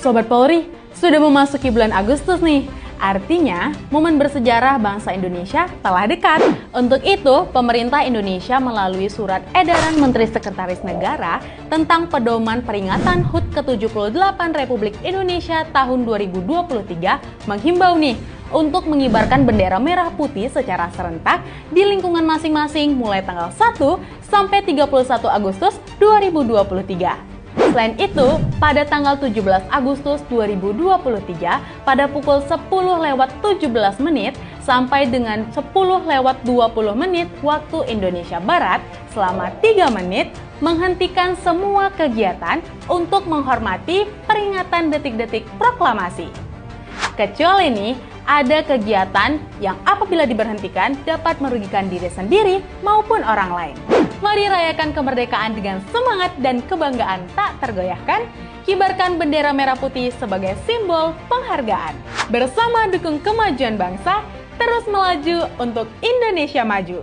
Sobat Polri, sudah memasuki bulan Agustus nih. Artinya, momen bersejarah bangsa Indonesia telah dekat. Untuk itu, pemerintah Indonesia melalui surat edaran Menteri Sekretaris Negara tentang pedoman peringatan HUT ke-78 Republik Indonesia tahun 2023 menghimbau nih untuk mengibarkan bendera merah putih secara serentak di lingkungan masing-masing mulai tanggal 1 sampai 31 Agustus 2023. Selain itu, pada tanggal 17 Agustus 2023 pada pukul 10:17 sampai dengan 10:20 waktu Indonesia Barat selama 3 menit menghentikan semua kegiatan untuk menghormati peringatan detik-detik proklamasi. Kecuali nih, ada kegiatan yang apabila diberhentikan dapat merugikan diri sendiri maupun orang lain. Mari rayakan kemerdekaan dengan semangat dan kebanggaan tak tergoyahkan. Kibarkan bendera merah putih sebagai simbol penghargaan. Bersama dukung kemajuan bangsa, terus melaju untuk Indonesia maju.